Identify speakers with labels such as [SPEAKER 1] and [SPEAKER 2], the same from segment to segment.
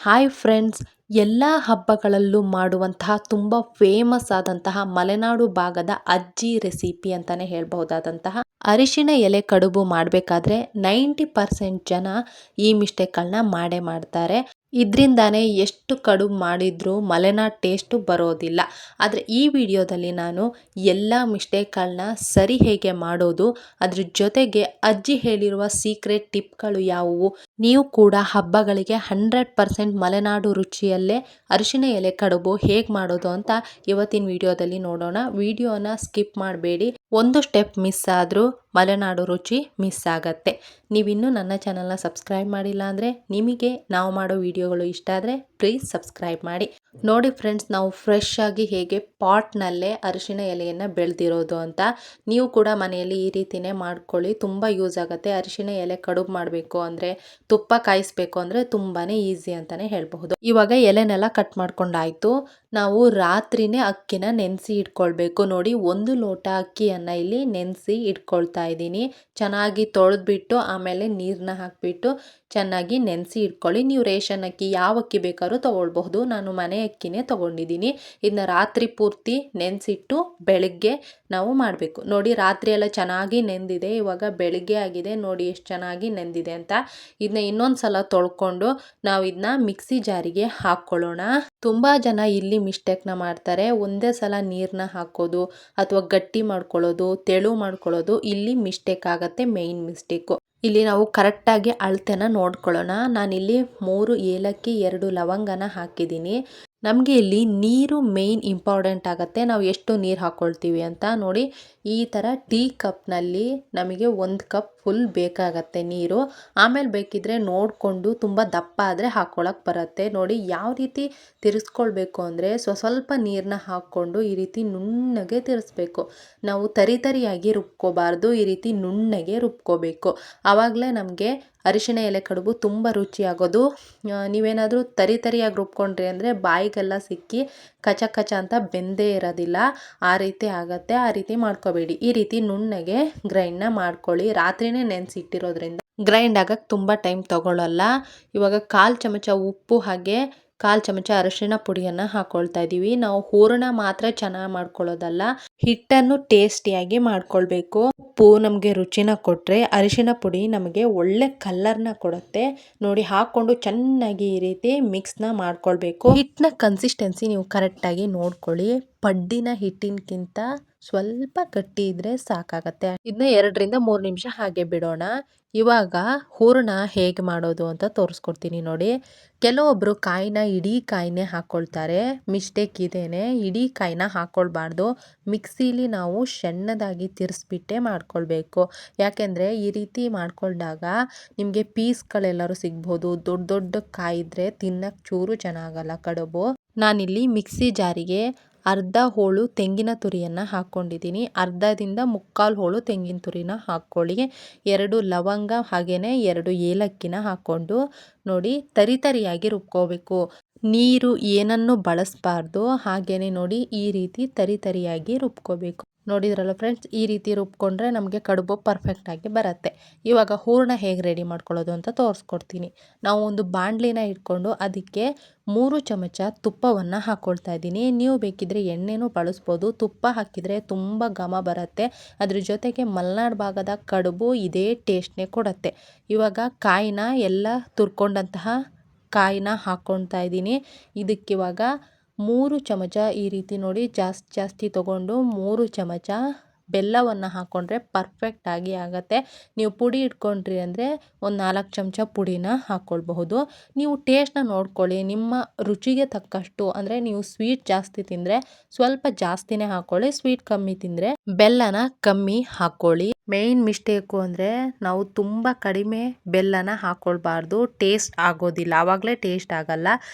[SPEAKER 1] Hi friends, ಎಲ್ಲ ಹಬ್ಬಗಳಲ್ಲೂ ಮಾಡುವಂತಹ ತುಂಬ ಫೇಮಸ್ ಆದಂತಹ ಮಲೆನಾಡು ಭಾಗದ ಅಜ್ಜಿ ರೆಸಿಪಿ ಅಂತಲೇ ಹೇಳ್ಬಹುದಾದಂತಹ ಅರಿಶಿಣ ಎಲೆ ಕಡುಬು ಮಾಡಬೇಕಾದ್ರೆ 90% ಜನ ಈ ಮಿಸ್ಟೇಕ್ಗಳನ್ನ ಮಾಡೇ ಮಾಡ್ತಾರೆ. ಇದರಿಂದಾನೇ ಎಷ್ಟು ಕಡುಬು ಮಾಡಿದ್ರೂ ಮಲೆನಾಡು ಟೇಸ್ಟು ಬರೋದಿಲ್ಲ. ಆದರೆ ಈ ವಿಡಿಯೋದಲ್ಲಿ ನಾನು ಎಲ್ಲ ಮಿಸ್ಟೇಕ್ಗಳನ್ನ ಸರಿ ಹೇಗೆ ಮಾಡೋದು, ಅದ್ರ ಜೊತೆಗೆ ಅಜ್ಜಿ ಹೇಳಿರುವ ಸೀಕ್ರೆಟ್ ಟಿಪ್ಗಳು ಯಾವುವು, ನೀವು ಕೂಡ ಹಬ್ಬಗಳಿಗೆ 100% ಮಲೆನಾಡು ರುಚಿಯಲ್ಲೇ ಅರಿಶಿಣ ಎಲೆ ಕಡುಬು ಹೇಗೆ ಮಾಡೋದು ಅಂತ ಇವತ್ತಿನ ವಿಡಿಯೋದಲ್ಲಿ ನೋಡೋಣ. ವಿಡಿಯೋನ ಸ್ಕಿಪ್ ಮಾಡಬೇಡಿ. ಒಂದು ಸ್ಟೆಪ್ ಮಿಸ್ ಆದರೂ ಮಲೆನಾಡು ರುಚಿ ಮಿಸ್ ಆಗತ್ತೆ. ನೀವಿನ್ನೂ ನನ್ನ ಚಾನಲ್ನ ಸಬ್ಸ್ಕ್ರೈಬ್ ಮಾಡಿಲ್ಲ ಅಂದರೆ ನಿಮಗೆ ನಾವು ಮಾಡೋ ವಿಡಿಯೋಗಳು ಇಷ್ಟ ಆದರೆ ಪ್ಲೀಸ್ ಸಬ್ಸ್ಕ್ರೈಬ್ ಮಾಡಿ. ನೋಡಿ ಫ್ರೆಂಡ್ಸ್, ನಾವು ಫ್ರೆಶ್ ಆಗಿ ಹೇಗೆ ಪಾಟ್ನಲ್ಲೇ ಅರಿಶಿಣ ಎಲೆಯನ್ನು ಬೆಳೆದಿರೋದು ಅಂತ. ನೀವು ಕೂಡ ಮನೆಯಲ್ಲಿ ಈ ರೀತಿನೇ ಮಾಡ್ಕೊಳ್ಳಿ, ತುಂಬ ಯೂಸ್ ಆಗುತ್ತೆ. ಅರಿಶಿಣ ಎಲೆ ಕಡುಬು ಮಾಡಬೇಕು ಅಂದರೆ, ತುಪ್ಪ ಕಾಯಿಸ್ಬೇಕು ಅಂದರೆ ತುಂಬಾ ಈಸಿ ಅಂತಲೇ ಹೇಳಬಹುದು. ಇವಾಗ ಎಲೆನೆಲ್ಲ ಕಟ್ ಮಾಡ್ಕೊಂಡಾಯ್ತು. ನಾವು ರಾತ್ರಿನೇ ಅಕ್ಕಿನ ನೆನೆಸಿ ಇಟ್ಕೊಳ್ಬೇಕು. ನೋಡಿ, 1 ಲೋಟ ಅಕ್ಕಿಯನ್ನು ಇಲ್ಲಿ ನೆನೆಸಿ ಇಟ್ಕೊಳ್ತಾ ಇದ್ದೀನಿ. ಚೆನ್ನಾಗಿ ತೊಳೆದ್ಬಿಟ್ಟು ಆಮೇಲೆ ನೀರನ್ನ ಹಾಕಿಬಿಟ್ಟು ಚೆನ್ನಾಗಿ ನೆನೆಸಿ ಇಟ್ಕೊಳ್ಳಿ. ನೀವು ರೇಷನ್ ಅಕ್ಕಿ ಯಾವ ಅಕ್ಕಿ ಬೇಕಾದ್ರೂ ತೊಗೊಳ್ಬಹುದು. ನಾನು ಮನೆ ಅಕ್ಕಿನೇ ತೊಗೊಂಡಿದ್ದೀನಿ. ಇದನ್ನ ರಾತ್ರಿ ಪೂರ್ತಿ ನೆನೆಸಿಟ್ಟು ಬೆಳಗ್ಗೆ ನಾವು ಮಾಡಬೇಕು. ನೋಡಿ, ರಾತ್ರಿ ಎಲ್ಲ ಚೆನ್ನಾಗಿ ನೆಂದಿದೆ. ಇವಾಗ ಬೆಳಗ್ಗೆ ಆಗಿದೆ. ನೋಡಿ ಎಷ್ಟು ಚೆನ್ನಾಗಿ ನೆಂದಿದೆ ಅಂತ. ಇದನ್ನ ಇನ್ನೊಂದು ಸಲ ತೊಳ್ಕೊಂಡು ನಾವು ಇದನ್ನ ಮಿಕ್ಸಿ ಜಾರಿಗೆ ಹಾಕ್ಕೊಳ್ಳೋಣ. ತುಂಬ ಜನ ಇಲ್ಲಿ ಮಿಸ್ಟೇಕ್ನ ಮಾಡ್ತಾರೆ. ಒಂದೇ ಸಲ ನೀರನ್ನ ಹಾಕೋದು ಅಥವಾ ಗಟ್ಟಿ ಮಾಡ್ಕೊಳ್ಳೋದು, ತೆಳು ಮಾಡ್ಕೊಳ್ಳೋದು ಇಲ್ಲಿ ಮಿಸ್ಟೇಕ್ ಆಗುತ್ತೆ. ಮೇಯ್ನ್ ಮಿಸ್ಟೇಕು ಇಲ್ಲಿ ನಾವು ಕರೆಕ್ಟಾಗಿ ಅಳತೆನ ನೋಡ್ಕೊಳ್ಳೋಣ. ನಾನಿಲ್ಲಿ 3 ಏಲಕ್ಕಿ 2 ಲವಂಗನ ಹಾಕಿದ್ದೀನಿ. ನಮಗೆ ಇಲ್ಲಿ ನೀರು ಮೇಯ್ನ್ ಇಂಪಾರ್ಟೆಂಟ್ ಆಗುತ್ತೆ, ನಾವು ಎಷ್ಟು ನೀರು ಹಾಕ್ಕೊಳ್ತೀವಿ ಅಂತ. ನೋಡಿ, ಈ ಥರ ಟೀ ಕಪ್ನಲ್ಲಿ ನಮಗೆ 1 ಕಪ್ ಫುಲ್ ಬೇಕಾಗತ್ತೆ ನೀರು. ಆಮೇಲೆ ಬೇಕಿದ್ರೆ ನೋಡಿಕೊಂಡು ತುಂಬ ದಪ್ಪ ಆದರೆ ಹಾಕ್ಕೊಳಕ್ಕೆ ಬರುತ್ತೆ. ನೋಡಿ, ಯಾವ ರೀತಿ ತಿರ್ಸ್ಕೊಳ್ಬೇಕು ಅಂದರೆ ಸ್ವಲ್ಪ ನೀರನ್ನ ಹಾಕ್ಕೊಂಡು ಈ ರೀತಿ ನುಣ್ಣಗೆ ತಿರ್ಸ್ಬೇಕು. ನಾವು ತರಿಯಾಗಿ ರುಬ್ಕೋಬಾರ್ದು, ಈ ರೀತಿ ನುಣ್ಣಗೆ ರುಬ್ಕೋಬೇಕು. ಆವಾಗಲೇ ನಮಗೆ ಅರಿಶಿಣ ಎಲೆ ಕಡುಬು ತುಂಬ ರುಚಿಯಾಗೋದು. ನೀವೇನಾದರೂ ತರಿಯಾಗಿ ರುಬ್ಕೊಂಡ್ರಿ ಅಂದರೆ ಬಾಯಿಗೆಲ್ಲ ಸಿಕ್ಕಿ ಕಚ ಕಚ ಅಂತ ಬೆಂದೇ ಇರೋದಿಲ್ಲ, ಆ ರೀತಿ ಆಗತ್ತೆ. ಆ ರೀತಿ ಮಾಡ್ಕೋಬೇಡಿ. ಈ ರೀತಿ ನುಣ್ಣಗೆ ಗ್ರೈಂಡ್ನ ಮಾಡ್ಕೊಳ್ಳಿ. ರಾತ್ರಿನೇ ನೆನೆಸಿಟ್ಟಿರೋದ್ರಿಂದ ಗ್ರೈಂಡ್ ಆಗಕ್ಕೆ ತುಂಬ ಟೈಮ್ ತಗೊಳ್ಳಲ್ಲ. ಇವಾಗ 1/4 ಚಮಚ ಉಪ್ಪು ಹಾಗೆ 1/4 ಚಮಚ ಅರಿಶಿಣ ಪುಡಿಯನ್ನು ಹಾಕ್ಕೊಳ್ತಾ ಇದ್ದೀವಿ. ನಾವು ಹೂರಣ ಮಾತ್ರ ಚೆನ್ನಾಗಿ ಮಾಡ್ಕೊಳ್ಳೋದಲ್ಲ, ಹಿಟ್ಟನ್ನು ಟೇಸ್ಟಿಯಾಗಿ ಮಾಡ್ಕೊಳ್ಬೇಕು. ಉಪ್ಪು ನಮಗೆ ರುಚಿನ ಕೊಟ್ಟರೆ, ಅರಿಶಿಣ ಪುಡಿ ನಮಗೆ ಒಳ್ಳೆ ಕಲರ್ನ ಕೊಡುತ್ತೆ. ನೋಡಿ, ಹಾಕ್ಕೊಂಡು ಚೆನ್ನಾಗಿ ಈ ರೀತಿ ಮಿಕ್ಸ್ನ ಮಾಡ್ಕೊಳ್ಬೇಕು. ಹಿಟ್ಟಿನ ಕನ್ಸಿಸ್ಟೆನ್ಸಿ ನೀವು ಕರೆಕ್ಟಾಗಿ ನೋಡ್ಕೊಳ್ಳಿ. ಪಡ್ಡಿನ ಹಿಟ್ಟಿನಕ್ಕಿಂತ ಸ್ವಲ್ಪ ಗಟ್ಟಿ ಇದ್ರೆ ಸಾಕಾಗತ್ತೆ. ಇದನ್ನ 2 ರಿಂದ 3 ನಿಮಿಷ ಹಾಗೆ ಬಿಡೋಣ. ಇವಾಗ ಹೂರಣ ಹೇಗೆ ಮಾಡೋದು ಅಂತ ತೋರಿಸ್ಕೊಡ್ತೀನಿ ನೋಡಿ. ಕೆಲವೊಬ್ಬರು ಕಾಯಿನ ಇಡೀ ಕಾಯಿನೇ ಹಾಕ್ಕೊಳ್ತಾರೆ. ಮಿಸ್ಟೇಕ್ ಇದೇನೆ, ಇಡೀ ಕಾಯಿನ ಹಾಕ್ಕೊಳ್ಬಾರ್ದು. ಮಿಕ್ಸಿಲಿ ನಾವು ಸಣ್ಣದಾಗಿ ತಿರ್ಸ್ಬಿಟ್ಟೆ ಮಾಡ್ಕೊಳ್ಬೇಕು. ಯಾಕೆಂದರೆ ಈ ರೀತಿ ಮಾಡ್ಕೊಂಡಾಗ ನಿಮಗೆ ಪೀಸ್ಗಳೆಲ್ಲರೂ ಸಿಗ್ಬೋದು. ದೊಡ್ಡ ದೊಡ್ಡ ಕಾಯಿ ಇದ್ದರೆ ತಿನ್ನಕ್ಕೆ ಚೂರು ಚೆನ್ನಾಗಲ್ಲ ಕಡುಬು. ನಾನಿಲ್ಲಿ ಮಿಕ್ಸಿ ಜಾರಿಗೆ ಅರ್ಧ ಹೋಳು ತೆಂಗಿನ ತುರಿಯನ್ನು ಹಾಕ್ಕೊಂಡಿದ್ದೀನಿ. ಅರ್ಧದಿಂದ 3/4 ಹೋಳು ತೆಂಗಿನ ತುರಿನ ಹಾಕ್ಕೊಳ್ಳಿ. 2 ಲವಂಗ ಹಾಗೆಯೇ 2 ಏಲಕ್ಕಿನ ಹಾಕ್ಕೊಂಡು ನೋಡಿ ತರಿಯಾಗಿ ರುಬ್ಕೋಬೇಕು. ನೀರು ಏನನ್ನು ಬಳಸಬಾರ್ದು. ಹಾಗೆಯೇ ನೋಡಿ ಈ ರೀತಿ ತರಿಯಾಗಿ ರುಬ್ಕೋಬೇಕು. ನೋಡಿದ್ರಲ್ಲ ಫ್ರೆಂಡ್ಸ್, ಈ ರೀತಿ ರುಬ್ಕೊಂಡ್ರೆ ನಮಗೆ ಕಡುಬು ಪರ್ಫೆಕ್ಟಾಗಿ ಬರುತ್ತೆ. ಇವಾಗ ಹೂರಣ ಹೇಗೆ ರೆಡಿ ಮಾಡ್ಕೊಳ್ಳೋದು ಅಂತ ತೋರಿಸ್ಕೊಡ್ತೀನಿ. ನಾವು ಒಂದು ಬಾಣಲಿನ ಇಟ್ಕೊಂಡು ಅದಕ್ಕೆ 3 ಚಮಚ ತುಪ್ಪವನ್ನು ಹಾಕ್ಕೊಳ್ತಾ ಇದ್ದೀನಿ. ನೀವು ಬೇಕಿದ್ರೆ ಎಣ್ಣೆನೂ ಬಳಸ್ಬೋದು. ತುಪ್ಪ ಹಾಕಿದರೆ ತುಂಬ ಘಮ ಬರುತ್ತೆ. ಅದ್ರ ಜೊತೆಗೆ ಮಲೆನಾಡು ಭಾಗದ ಕಡುಬು ಇದೇ ಟೇಸ್ಟ್ನೇ ಕೊಡುತ್ತೆ. ಇವಾಗ ಕಾಯಿನ ಎಲ್ಲ ತುರ್ಕೊಂಡಂತಹ ಕಾಯಿನ ಹಾಕ್ಕೊಳ್ತಾ ಇದ್ದೀನಿ. ಇದಕ್ಕಿವಾಗ 3 ಚಮಚ ಈ ರೀತಿ ನೋಡಿ ಜಾಸ್ತಿ ತೊಗೊಂಡು 3 ಚಮಚ ಬೆಲ್ಲವನ್ನು ಹಾಕ್ಕೊಂಡ್ರೆ ಪರ್ಫೆಕ್ಟಾಗಿ ಆಗುತ್ತೆ. ನೀವು ಪುಡಿ ಇಟ್ಕೊಂಡ್ರಿ ಅಂದರೆ ಒಂದು 4 ಚಮಚ ಪುಡಿನ ಹಾಕ್ಕೊಳ್ಬಹುದು. ನೀವು ಟೇಸ್ಟ್ನ ನೋಡ್ಕೊಳ್ಳಿ, ನಿಮ್ಮ ರುಚಿಗೆ ತಕ್ಕಷ್ಟು. ಅಂದರೆ ನೀವು ಸ್ವೀಟ್ ಜಾಸ್ತಿ ತಿಂದರೆ ಸ್ವಲ್ಪ ಜಾಸ್ತಿನೇ ಹಾಕ್ಕೊಳ್ಳಿ, ಸ್ವೀಟ್ ಕಮ್ಮಿ ತಿಂದರೆ ಬೆಲ್ಲನ ಕಮ್ಮಿ ಹಾಕ್ಕೊಳ್ಳಿ. ಮೇಯ್ನ್ ಮಿಸ್ಟೇಕು ಅಂದರೆ ನಾವು ತುಂಬ ಕಡಿಮೆ ಬೆಲ್ಲನ ಹಾಕ್ಕೊಳ್ಬಾರ್ದು, ಟೇಸ್ಟ್ ಆಗೋದಿಲ್ಲ. ಆವಾಗಲೇ ಟೇಸ್ಟ್ ಆಗಲ್ಲ.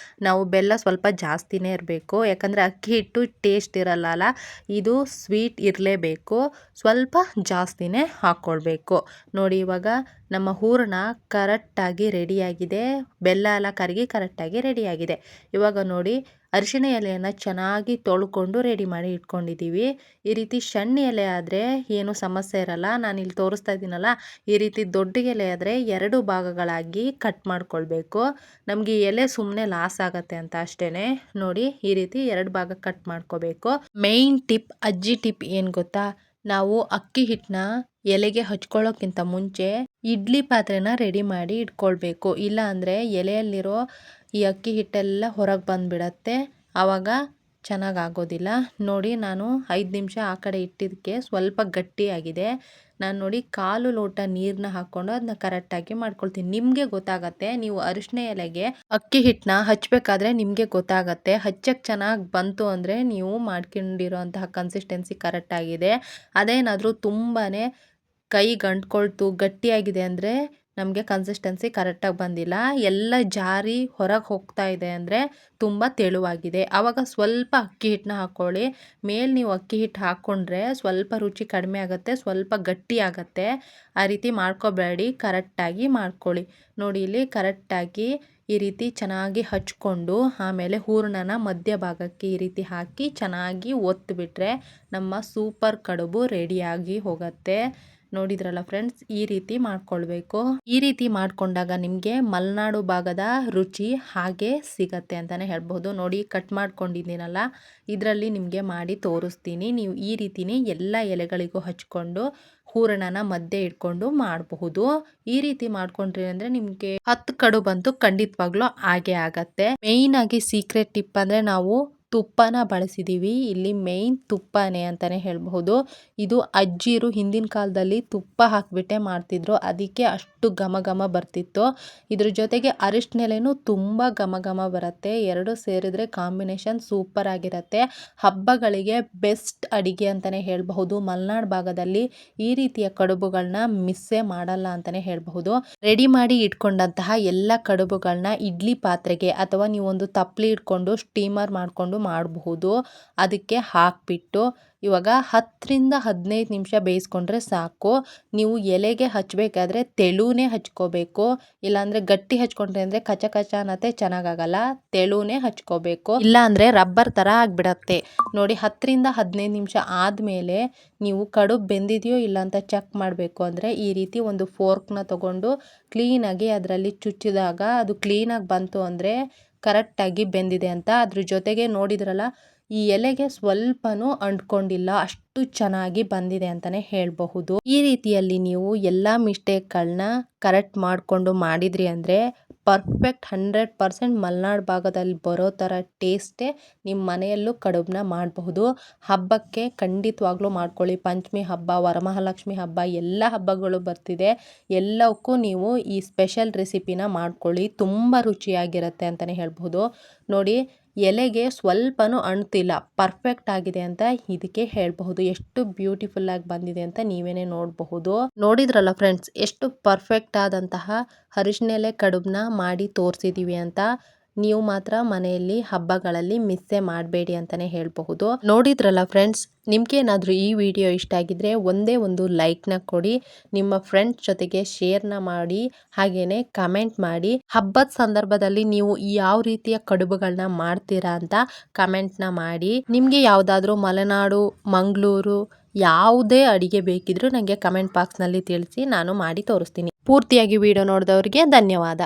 [SPEAKER 1] ನಾವು ಬೆಲ್ಲ ಸ್ವಲ್ಪ ಜಾಸ್ತಿನೇ ಇರಬೇಕು, ಯಾಕಂದರೆ ಅಕ್ಕಿ ಹಿಟ್ಟು ಟೇಸ್ಟ್ ಇರಲ್ಲ, ಇದು ಸ್ವೀಟ್ ಇರಲೇಬೇಕು. ಸ್ವಲ್ಪ ಜಾಸ್ತಿನೇ ಹಾಕ್ಕೊಳ್ಬೇಕು. ನೋಡಿ, ಇವಾಗ ನಮ್ಮ ಹೂರಣ ಕರೆಕ್ಟಾಗಿ ರೆಡಿಯಾಗಿದೆ. ಬೆಲ್ಲ ಎಲ್ಲ ಕರಗಿ ಕರೆಕ್ಟಾಗಿ ರೆಡಿಯಾಗಿದೆ. ಇವಾಗ ನೋಡಿ, ಅರಿಶಿಣ ಎಲೆಯನ್ನು ಚೆನ್ನಾಗಿ ತೊಳ್ಕೊಂಡು ರೆಡಿ ಮಾಡಿ ಇಟ್ಕೊಂಡಿದ್ದೀವಿ. ಈ ರೀತಿ ಸಣ್ಣ ಎಲೆ ಆದರೆ ಏನು ಸಮಸ್ಯೆ ಇರಲ್ಲ. ನಾನು ಇಲ್ಲಿ ತೋರಿಸ್ತಾ ಇದ್ದೀನಲ್ಲ, ಈ ರೀತಿ ದೊಡ್ಡ ಎಲೆ ಆದರೆ 2 ಭಾಗಗಳಾಗಿ ಕಟ್ ಮಾಡ್ಕೊಳ್ಬೇಕು. ನಮಗೆ ಎಲೆ ಸುಮ್ಮನೆ ಲಾಸ್ ಆಗತ್ತೆ ಅಂತ ಅಷ್ಟೇನೆ. ನೋಡಿ ಈ ರೀತಿ 2 ಭಾಗ ಕಟ್ ಮಾಡ್ಕೋಬೇಕು. ಮೇನ್ ಟಿಪ್, ಅಜ್ಜಿ ಟಿಪ್ ಏನು ಗೊತ್ತಾ, ನಾವು ಅಕ್ಕಿ ಹಿಟ್ಟನ್ನ ಎಲೆಗೆ ಹಚ್ಕೊಳ್ಳೋಕ್ಕಿಂತ ಮುಂಚೆ ಇಡ್ಲಿ ಪಾತ್ರೆನ ರೆಡಿ ಮಾಡಿ ಇಟ್ಕೊಳ್ಬೇಕು. ಇಲ್ಲ ಅಂದರೆ ಎಲೆಯಲ್ಲಿರೋ ಈ ಅಕ್ಕಿ ಹಿಟ್ಟೆಲ್ಲ ಹೊರಗೆ ಬಂದುಬಿಡತ್ತೆ, ಆವಾಗ ಚೆನ್ನಾಗಾಗೋದಿಲ್ಲ. ನೋಡಿ ನಾನು 5 ನಿಮಿಷ ಆ ಕಡೆ ಇಟ್ಟಿದ್ದಕ್ಕೆ ಸ್ವಲ್ಪ ಗಟ್ಟಿಯಾಗಿದೆ. ನಾನು ನೋಡಿ 1/4 ಲೋಟ ನೀರನ್ನ ಹಾಕ್ಕೊಂಡು ಅದನ್ನ ಕರೆಕ್ಟಾಗಿ ಮಾಡ್ಕೊಳ್ತೀನಿ. ನಿಮಗೆ ಗೊತ್ತಾಗತ್ತೆ, ನೀವು ಅರಿಶಿಣ ಎಲೆಗೆ ಅಕ್ಕಿ ಹಿಟ್ಟನ್ನ ಹಚ್ಚಬೇಕಾದ್ರೆ ನಿಮಗೆ ಗೊತ್ತಾಗತ್ತೆ. ಹಚ್ಚಕ್ಕೆ ಚೆನ್ನಾಗಿ ಬಂತು ಅಂದರೆ ನೀವು ಮಾಡ್ಕೊಂಡಿರೋಂತಹ ಕನ್ಸಿಸ್ಟೆನ್ಸಿ ಕರೆಕ್ಟಾಗಿದೆ. ಅದೇನಾದರೂ ತುಂಬಾ ಕೈಗೆ ಅಂಟ್ಕೊಳ್ತು ಗಟ್ಟಿಯಾಗಿದೆ ಅಂದರೆ ನಮಗೆ ಕನ್ಸಿಸ್ಟೆನ್ಸಿ ಕರೆಕ್ಟಾಗಿ ಬಂದಿಲ್ಲ. ಎಲ್ಲ ಜಾರಿ ಹೊರಗೆ ಹೋಗ್ತಾ ಇದೆ ಅಂದರೆ ತುಂಬ ತೆಳುವಾಗಿದೆ. ಆವಾಗ ಸ್ವಲ್ಪ ಅಕ್ಕಿ ಹಿಟ್ಟನ್ನ ಹಾಕ್ಕೊಳ್ಳಿ. ಮೇಲೆ ನೀವು ಅಕ್ಕಿ ಹಿಟ್ಟು ಹಾಕ್ಕೊಂಡ್ರೆ ಸ್ವಲ್ಪ ರುಚಿ ಕಡಿಮೆ ಆಗುತ್ತೆ, ಸ್ವಲ್ಪ ಗಟ್ಟಿ ಆಗುತ್ತೆ. ಆ ರೀತಿ ಮಾಡ್ಕೋಬೇಡಿ, ಕರೆಕ್ಟಾಗಿ ಮಾಡ್ಕೊಳ್ಳಿ. ನೋಡಿ ಇಲ್ಲಿ ಕರೆಕ್ಟಾಗಿ ಈ ರೀತಿ ಚೆನ್ನಾಗಿ ಹಚ್ಕೊಂಡು ಆಮೇಲೆ ಹೂರಣನ ಮಧ್ಯಭಾಗಕ್ಕೆ ಈ ರೀತಿ ಹಾಕಿ ಚೆನ್ನಾಗಿ ಒತ್ತಿಬಿಟ್ರೆ ನಮ್ಮ ಸೂಪರ್ ಕಡುಬು ರೆಡಿಯಾಗಿ ಹೋಗುತ್ತೆ. ನೋಡಿದ್ರಲ್ಲ ಫ್ರೆಂಡ್ಸ್, ಈ ರೀತಿ ಮಾಡ್ಕೊಳ್ಬೇಕು. ಈ ರೀತಿ ಮಾಡ್ಕೊಂಡಾಗ ನಿಮಗೆ ಮಲೆನಾಡು ಭಾಗದ ರುಚಿ ಹಾಗೆ ಸಿಗತ್ತೆ ಅಂತಲೇ ಹೇಳ್ಬೋದು. ನೋಡಿ ಕಟ್ ಮಾಡ್ಕೊಂಡಿದ್ದೀನಲ್ಲ, ಇದರಲ್ಲಿ ನಿಮಗೆ ಮಾಡಿ ತೋರಿಸ್ತೀನಿ. ನೀವು ಈ ರೀತಿನೇ ಎಲ್ಲ ಎಲೆಗಳಿಗೂ ಹಚ್ಕೊಂಡು ಹೂರಣನ ಮಧ್ಯೆ ಇಟ್ಕೊಂಡು ಮಾಡಬಹುದು. ಈ ರೀತಿ ಮಾಡ್ಕೊಂಡ್ರಿ ಅಂದರೆ ನಿಮಗೆ 10 ಕಡುಬಂತೂ ಖಂಡಿತವಾಗ್ಲೂ ಹಾಗೆ ಆಗತ್ತೆ. ಮೇಯ್ನ್ ಆಗಿ ಸೀಕ್ರೆಟ್ ಟಿಪ್ ಅಂದರೆ ನಾವು ತುಪ್ಪನ ಬಳಸಿದ್ದೀವಿ. ಇಲ್ಲಿ ಮೇಯ್ನ್ ತುಪ್ಪನೇ ಅಂತಲೇ ಹೇಳಬಹುದು. ಇದು ಅಜ್ಜಿರು ಹಿಂದಿನ ಕಾಲದಲ್ಲಿ ತುಪ್ಪ ಹಾಕಿಬಿಟ್ಟೆ ಮಾಡ್ತಿದ್ರು, ಅದಕ್ಕೆ ಅಷ್ಟು ಘಮ ಘಮ ಬರ್ತಿತ್ತು. ಇದ್ರ ಜೊತೆಗೆ ಅರಿಶಿನ ಎಲೆನೂ ತುಂಬ ಘಮ ಘಮ ಬರುತ್ತೆ. 2 ಸೇರಿದ್ರೆ ಕಾಂಬಿನೇಷನ್ ಸೂಪರ್ ಆಗಿರುತ್ತೆ. ಹಬ್ಬಗಳಿಗೆ ಬೆಸ್ಟ್ ಅಡಿಗೆ ಅಂತಲೇ ಹೇಳಬಹುದು. ಮಲೆನಾಡು ಭಾಗದಲ್ಲಿ ಈ ರೀತಿಯ ಕಡುಬುಗಳನ್ನ ಮಿಸ್ಸೇ ಮಾಡಲ್ಲ ಅಂತಲೇ ಹೇಳಬಹುದು. ರೆಡಿ ಮಾಡಿ ಇಟ್ಕೊಂಡಂತಹ ಎಲ್ಲ ಕಡುಬುಗಳನ್ನ ಇಡ್ಲಿ ಪಾತ್ರೆಗೆ ಅಥವಾ ನೀವೊಂದು ತಪ್ಪಲಿ ಇಟ್ಕೊಂಡು ಸ್ಟೀಮರ್ ಮಾಡಿಕೊಂಡು ಮಾಡಬಹುದು. ಅದಕ್ಕೆ ಹಾಕ್ಬಿಟ್ಟು ಇವಾಗ 10ರಿಂದ 15 ನಿಮಿಷ ಬೇಯಿಸ್ಕೊಂಡ್ರೆ ಸಾಕು. ನೀವು ಎಲೆಗೆ ಹಚ್ಚಬೇಕಾದ್ರೆ ತೆಳುನೇ ಹಚ್ಕೋಬೇಕು. ಇಲ್ಲಾಂದರೆ ಗಟ್ಟಿ ಹಚ್ಕೊಂಡ್ರೆ ಅಂದರೆ ಕಚ ಕಚ ಅನ್ನತ್ತೆ, ಚೆನ್ನಾಗಾಗಲ್ಲ. ತೆಳುನೇ ಹಚ್ಕೋಬೇಕು, ಇಲ್ಲಾಂದರೆ ರಬ್ಬರ್ ಥರ ಆಗಿಬಿಡತ್ತೆ. ನೋಡಿ 10ರಿಂದ 15 ನಿಮಿಷ ಆದಮೇಲೆ ನೀವು ಕಡುಬು ಬೆಂದಿದೆಯೋ ಇಲ್ಲ ಅಂತ ಚೆಕ್ ಮಾಡಬೇಕು ಅಂದರೆ ಈ ರೀತಿ ಒಂದು ಫೋರ್ಕ್ನ ತಗೊಂಡು ಕ್ಲೀನಾಗಿ ಅದರಲ್ಲಿ ಚುಚ್ಚಿದಾಗ ಅದು ಕ್ಲೀನಾಗಿ ಬಂತು ಅಂದರೆ ಕರೆಕ್ಟಾಗಿ ಬೆಂದಿದೆ ಅಂತ. ಅದ್ರ ಜೊತೆಗೆ ನೋಡಿದ್ರಲ್ಲ, ಈ ಎಲೆಗೆ ಸ್ವಲ್ಪನೂ ಅಂಟ್ಕೊಂಡಿಲ್ಲ, ಅಷ್ಟು ಚೆನ್ನಾಗಿ ಬಂದಿದೆ ಅಂತಲೇ ಹೇಳಬಹುದು. ಈ ರೀತಿಯಲ್ಲಿ ನೀವು ಎಲ್ಲ ಮಿಸ್ಟೇಕ್ಗಳನ್ನ ಕರೆಕ್ಟ್ ಮಾಡಿಕೊಂಡು ಮಾಡಿದ್ರಿ ಅಂದರೆ ಪರ್ಫೆಕ್ಟ್ 100% ಮಲೆನಾಡು ಭಾಗದಲ್ಲಿ ಬರೋ ಥರ ಟೇಸ್ಟೇ ನಿಮ್ಮ ಮನೆಯಲ್ಲೂ ಕಡುಬನ್ನ ಮಾಡಬಹುದು. ಹಬ್ಬಕ್ಕೆ ಖಂಡಿತವಾಗ್ಲೂ ಮಾಡ್ಕೊಳ್ಳಿ. ಪಂಚಮಿ ಹಬ್ಬ, ವರಮಹಾಲಕ್ಷ್ಮಿ ಹಬ್ಬ, ಎಲ್ಲ ಹಬ್ಬಗಳು ಬರ್ತಿದೆ. ಎಲ್ಲವಕ್ಕೂ ನೀವು ಈ ಸ್ಪೆಷಲ್ ರೆಸಿಪಿನ ಮಾಡ್ಕೊಳ್ಳಿ, ತುಂಬ ರುಚಿಯಾಗಿರುತ್ತೆ ಅಂತಲೇ ಹೇಳ್ಬೋದು. ನೋಡಿ ಎಲೆಗೆ ಸ್ವಲ್ಪನೂ ಅಂಟ್ತಿಲ್ಲ, ಪರ್ಫೆಕ್ಟ್ ಆಗಿದೆ ಅಂತ ಇದಕ್ಕೆ ಹೇಳಬಹುದು. ಎಷ್ಟು ಬ್ಯೂಟಿಫುಲ್ ಆಗಿ ಬಂದಿದೆ ಅಂತ ನೀವೇನೇ ನೋಡಬಹುದು. ನೋಡಿದ್ರಲ್ಲ ಫ್ರೆಂಡ್ಸ್, ಎಷ್ಟು ಪರ್ಫೆಕ್ಟ್ ಆದಂತಹ ಅರಿಶಿನ ಎಲೆ ಕಡುಬನ್ನ ಮಾಡಿ ತೋರಿಸಿದೀವಿ ಅಂತ. ನೀವು ಮಾತ್ರ ಮನೆಯಲ್ಲಿ ಹಬ್ಬಗಳಲ್ಲಿ ಮಿಸ್ಸೇ ಮಾಡಬೇಡಿ ಅಂತಲೇ ಹೇಳಬಹುದು. ನೋಡಿದ್ರಲ್ಲ ಫ್ರೆಂಡ್ಸ್, ನಿಮ್ಗೇನಾದರೂ ಈ ವಿಡಿಯೋ ಇಷ್ಟ ಆಗಿದ್ರೆ ಒಂದೇ ಒಂದು ಲೈಕ್ನ ಕೊಡಿ, ನಿಮ್ಮ ಫ್ರೆಂಡ್ಸ್ ಜೊತೆಗೆ ಶೇರ್ನ ಮಾಡಿ, ಹಾಗೇನೆ ಕಮೆಂಟ್ ಮಾಡಿ. ಹಬ್ಬದ ಸಂದರ್ಭದಲ್ಲಿ ನೀವು ಯಾವ ರೀತಿಯ ಕಡುಬುಗಳನ್ನ ಮಾಡ್ತೀರಾ ಅಂತ ಕಮೆಂಟ್ನ ಮಾಡಿ. ನಿಮಗೆ ಯಾವುದಾದ್ರೂ ಮಲೆನಾಡು, ಮಂಗಳೂರು ಯಾವುದೇ ಅಡಿಗೆ ಬೇಕಿದ್ರೂ ನನಗೆ ಕಮೆಂಟ್ ಬಾಕ್ಸ್ನಲ್ಲಿ ತಿಳಿಸಿ, ನಾನು ಮಾಡಿ ತೋರಿಸ್ತೀನಿ. ಪೂರ್ತಿಯಾಗಿ ವಿಡಿಯೋ ನೋಡಿದವರಿಗೆ ಧನ್ಯವಾದ.